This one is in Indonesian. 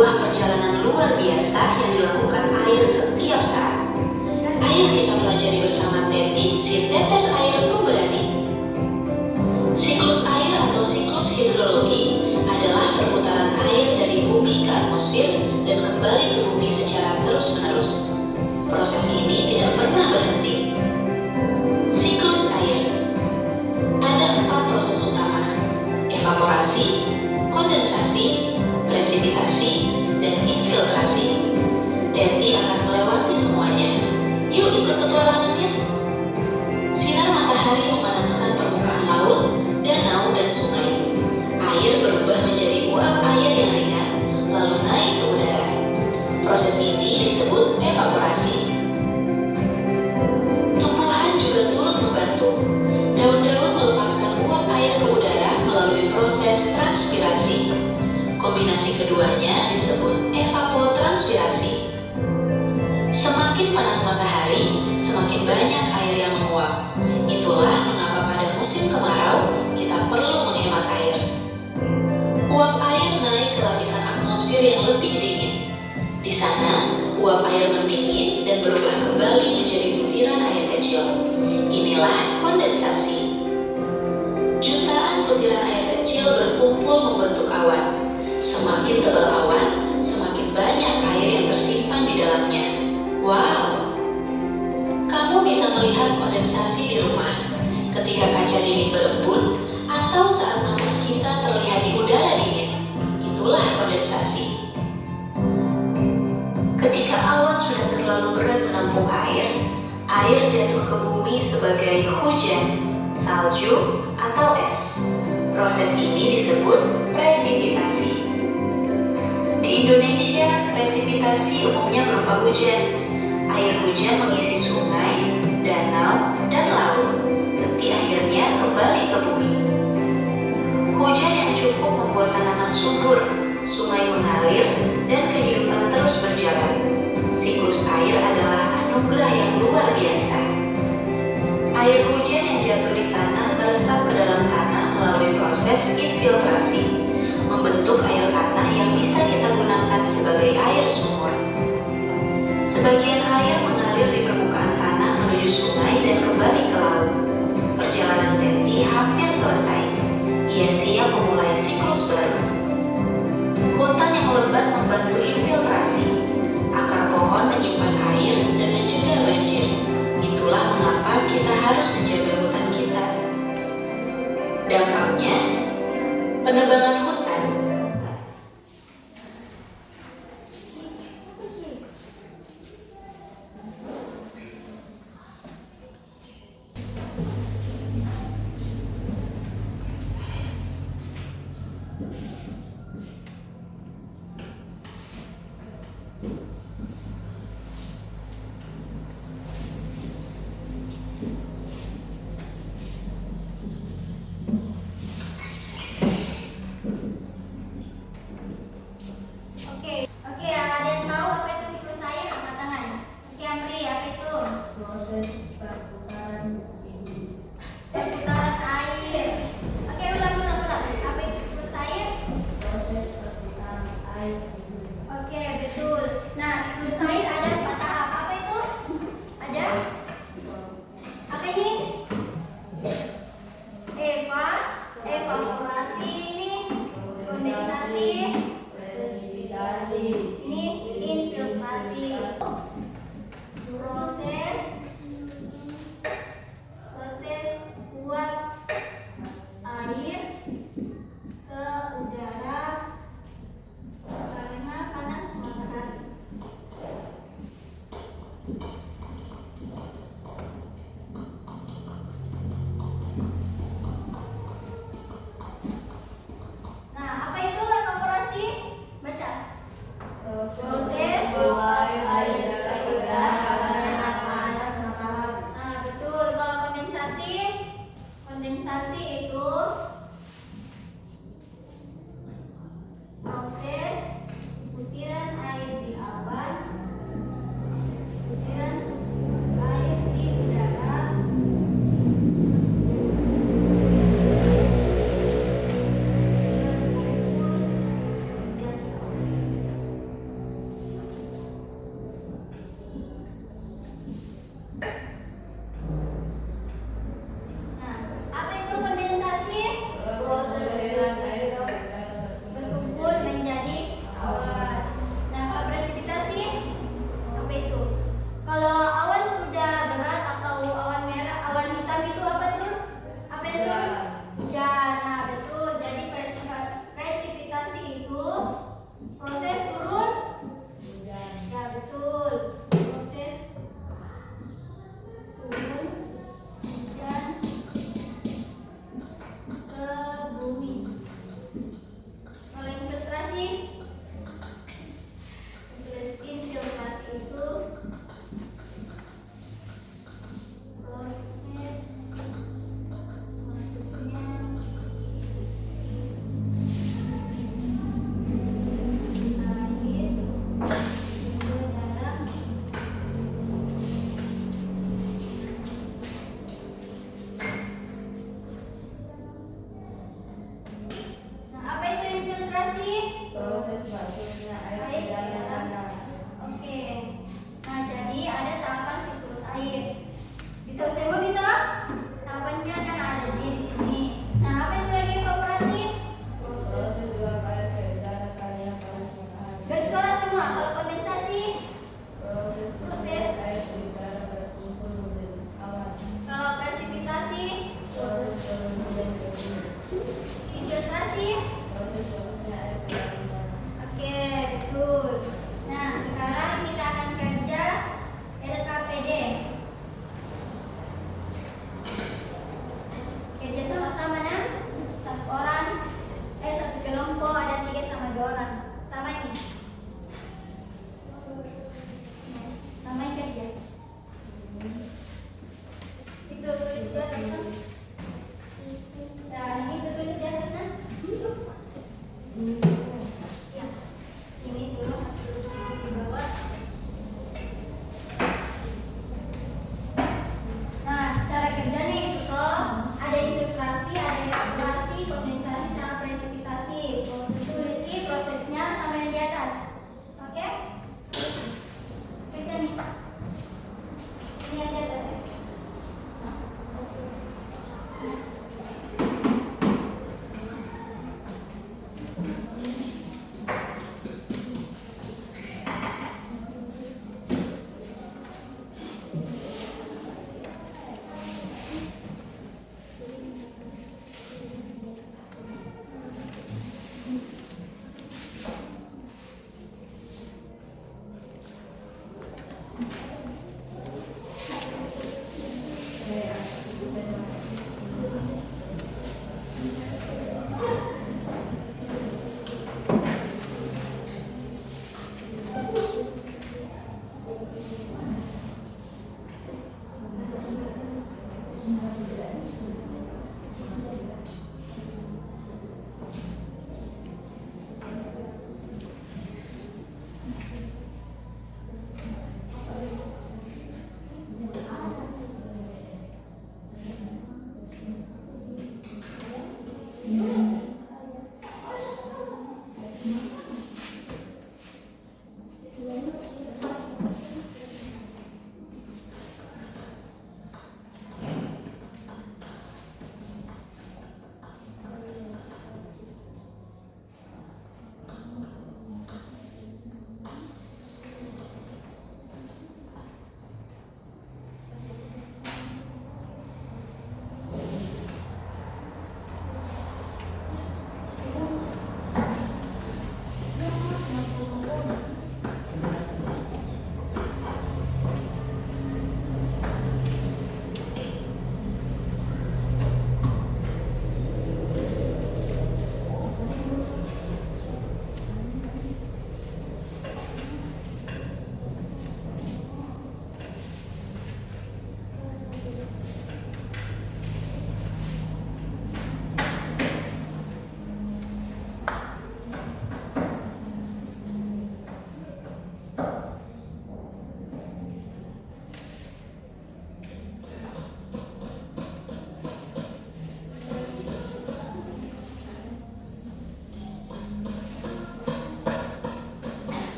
sebuah perjalanan luar biasa yang dilakukan air setiap saat. Ayo kita pelajari bersama Teti, si tetes air pemberani. Siklus air atau siklus hidrologi adalah perputaran air dari bumi ke atmosfer dan kembali ke bumi secara terus-menerus. Proses ini tidak pernah berhenti. Siklus air ada 4 proses utama: evaporasi, kondensasi, presipitasi, dan infiltrasi. Teti akan melewati semuanya. Yuk ikut petualangannya. Sinar matahari memanaskan permukaan laut, danau, dan sungai. Air berubah menjadi uap air yang ringan, lalu naik ke udara. Proses ini disebut evaporasi. Tumbuhan juga turut membantu. Daun-daun melepaskan uap air ke udara melalui proses transpirasi. Kombinasi keduanya disebut evapotranspirasi. Semakin panas matahari, semakin banyak air yang menguap. Itulah mengapa pada musim kemarau kita perlu menghemat air. Uap air naik ke lapisan atmosfer yang lebih dingin. Di sana, uap air mendingin dan berubah kembali menjadi butiran air kecil. Inilah kondensasi. Jutaan butiran air kecil berkumpul membentuk awan. Semakin tebal awan, semakin banyak air yang tersimpan di dalamnya. Wow! Kamu bisa melihat kondensasi di rumah, ketika kaca dinding berembun, atau saat napas kita terlihat di udara dingin. Itulah kondensasi. Ketika awan sudah terlalu berat menampung air, air jatuh ke bumi sebagai hujan, salju, atau es. Proses ini disebut presipitasi. Di Indonesia, presipitasi umumnya berupa hujan. Air hujan mengisi sungai, danau, dan laut, nanti akhirnya kembali ke bumi. Hujan yang cukup membuat tanaman subur, sungai mengalir, dan kehidupan terus berjalan. Siklus air adalah anugerah yang luar biasa. Air hujan yang jatuh di tanah meresap ke dalam tanah melalui proses infiltrasi, membentuk air tanah yang bisa kita gunakan sebagai air sumur. Sebagian air mengalir di permukaan tanah menuju sungai dan kembali ke laut. Perjalanan Teti hampir selesai. Ia siap memulai siklus baru. Hutan yang lebat membantu infiltrasi. Akar pohon menyimpan air dan mencegah banjir. Itulah mengapa kita harus menjaga hutan kita. Dampaknya, penebangan hutan.